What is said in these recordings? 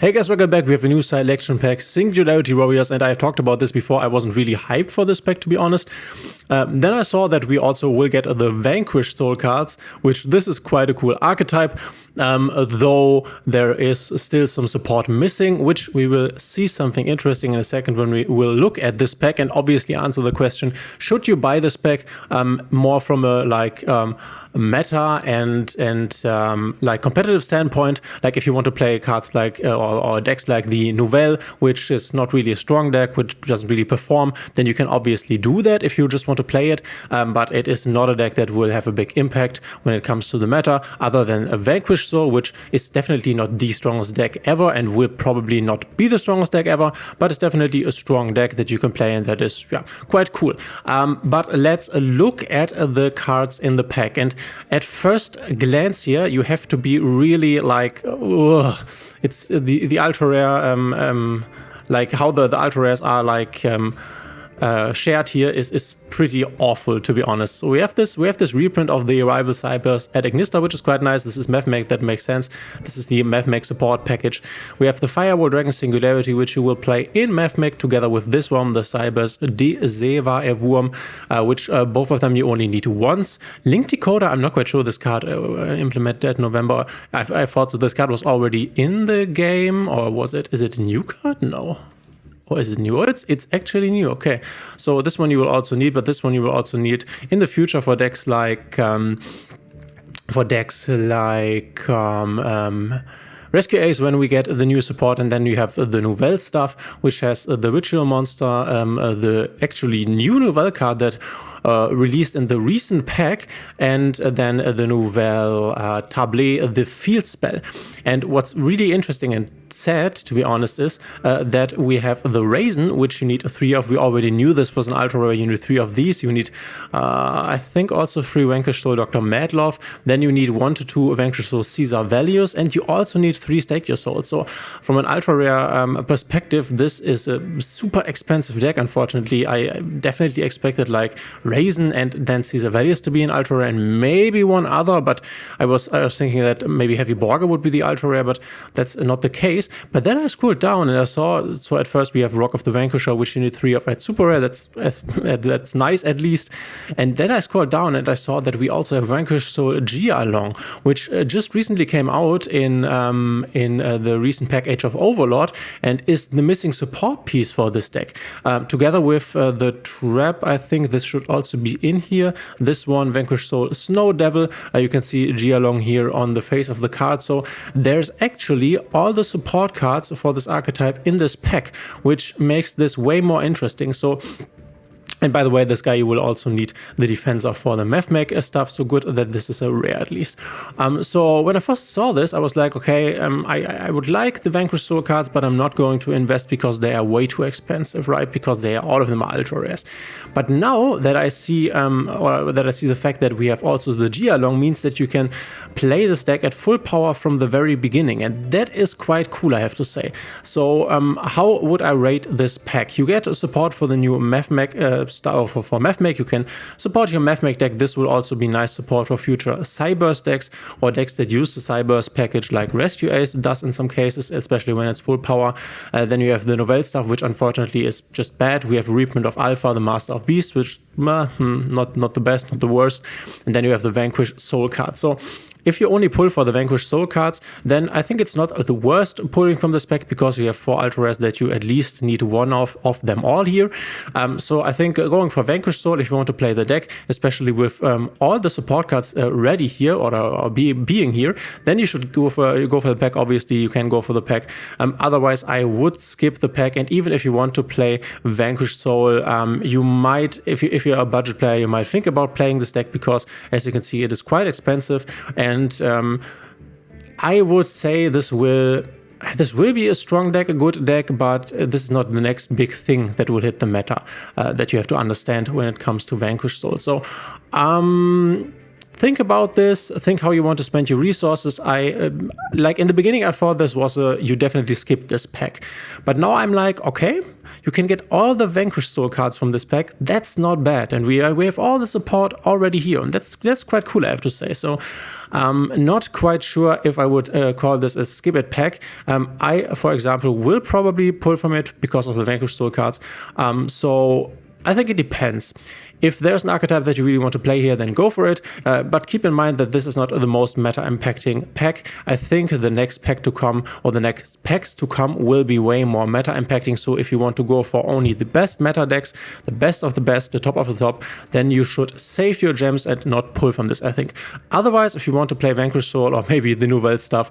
Hey guys, welcome back. We have a new selection pack, Singularity Warriors, and I have talked about this before. I wasn't really hyped for this pack, to be honest. Then I saw that we also will get the Vanquished Soul cards, which this is quite a cool archetype, though there is still some support missing, which we will see something interesting in a second when we will look at this pack and obviously answer the question, should you buy this pack more from a meta and like competitive standpoint, like if you want to play cards like or decks like the Nouvelle, which is not really a strong deck, which doesn't really perform, then you can obviously do that if you just want to play it, but it is not a deck that will have a big impact when it comes to the meta, other than a Vanquished Soul, which is definitely not the strongest deck ever and will probably not be the strongest deck ever, but it's definitely a strong deck that you can play and that is quite cool. But let's look at the cards in the pack, and at first glance here, you have to be really like, it's the ultra rare, like how the ultra rares are like shared here is pretty awful, to be honest. So we have this reprint of the Arrival Cybers at Ignista, which is quite nice. This is MevMake, that makes sense. This is the MevMake support package. We have the Firewall Dragon Singularity, which you will play in MevMake together with this one, the Cybers de Seva Erwurm, which both of them you only need once. Link Decoder, I'm not quite sure this card implemented that November. I thought so this card was already in the game, or was it? Is it a new card? No. Or is it new? Oh, it's actually new. Okay, so this one you will also need, but this one you will also need in the future for decks like Rescue Ace when we get the new support, and then you have the Nouvelle stuff, which has the Ritual Monster, the actually new Nouvelle card that released in the recent pack, and then the Nouvelle Table, the Field Spell. And what's really interesting and sad, to be honest, is that we have the Raisin, which you need 3 of. We already knew this was an ultra rare. You need 3 of these. You need, I think, also 3 Vanquished Soul Dr. Madlove. Then you need 1 to 2 Vanquished Soul Caesar Values, and you also need 3 Stake Your Soul. So from an ultra rare perspective, this is a super expensive deck. Unfortunately, I definitely expected like Raisin and then Caesar Values to be an ultra rare, and maybe one other. But I was thinking that maybe Heavy Borger would be the ultra rare, but that's not the case. But then I scrolled down and I saw, so at first we have Rock of the Vanquisher, which you need 3 of at super rare. That's nice at least. And then I scrolled down and I saw that we also have Vanquished Soul Gia Along, which just recently came out in the recent pack Age of Overlord, and is the missing support piece for this deck. Together with the Trap, I think this should also be in here. This one, Vanquished Soul Snow Devil. You can see Gia Along here on the face of the card. So there's actually all the support cards for this archetype in this pack, which makes this way more interesting. So, and by the way, this guy you will also need the Defensor for the MevMake stuff, so good that this is a rare at least. So when I first saw this, I was like, okay, I would like the Vanquished Soul cards, but I'm not going to invest because they are way too expensive, right? Because all of them are ultra rares. But now that I see, the fact that we have also the Gia Long, means that you can play this deck at full power from the very beginning, and that is quite cool, I have to say. So how would I rate this pack? You get support for the new MevMake style for MevMake. You can support your MevMake deck. This will also be nice support for future Cybers decks or decks that use the Cybers package, like Rescue Ace does in some cases, especially when it's full power. Then you have the Nouvelle stuff, which unfortunately is just bad. We have Reprint of Alpha, the Master of Beasts, which not the best, not the worst. And then you have the Vanquished Soul card. So if you only pull for the Vanquished Soul cards, then I think it's not the worst pulling from this pack, because you have 4 ultra rares that you at least need 1 of them all here. So I think going for Vanquished Soul, if you want to play the deck, especially with all the support cards ready here or being here, then you should go for the pack. Obviously, you can go for the pack. Otherwise, I would skip the pack. And even if you want to play Vanquished Soul, you might, if you're a budget player, you might think about playing this deck, because as you can see, it is quite expensive. And I would say this will be a strong deck, a good deck, but this is not the next big thing that will hit the meta that you have to understand when it comes to Vanquished Soul. So think about this, think how you want to spend your resources. Like in the beginning, I thought this was you definitely skip this pack. But now I'm like, okay, you can get all the Vanquish Soul cards from this pack. That's not bad. And we have all the support already here. And that's quite cool, I have to say. So not quite sure if I would call this a skip it pack. I, for example, will probably pull from it because of the Vanquish Soul cards. So I think it depends. If there's an archetype that you really want to play here, then go for it. But keep in mind that this is not the most meta-impacting pack. I think the next pack to come, or the next packs to come, will be way more meta-impacting. So if you want to go for only the best meta decks, the best of the best, the top of the top, then you should save your gems and not pull from this, I think. Otherwise, if you want to play Vanquish Soul or maybe the Nouvelle stuff,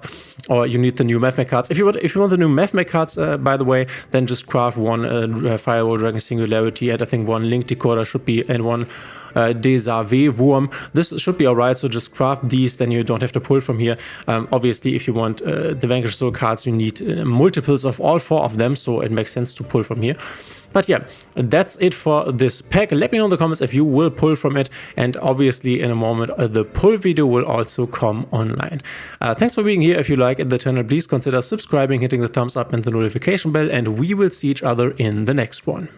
or you need the new Math Mech cards. If you want the new Math Mech cards, by the way, then just craft one Firewall Dragon Singularity, and I think one Link Decoder should be, and one Desave Wurm. This should be alright, so just craft these, then you don't have to pull from here. Obviously, if you want the Vanquish Soul cards, you need multiples of all 4 of them, so it makes sense to pull from here. But yeah, that's it for this pack. Let me know in the comments if you will pull from it, and obviously in a moment the pull video will also come online. Thanks for being here. If you like the channel, please consider subscribing, hitting the thumbs up and the notification bell, and we will see each other in the next one.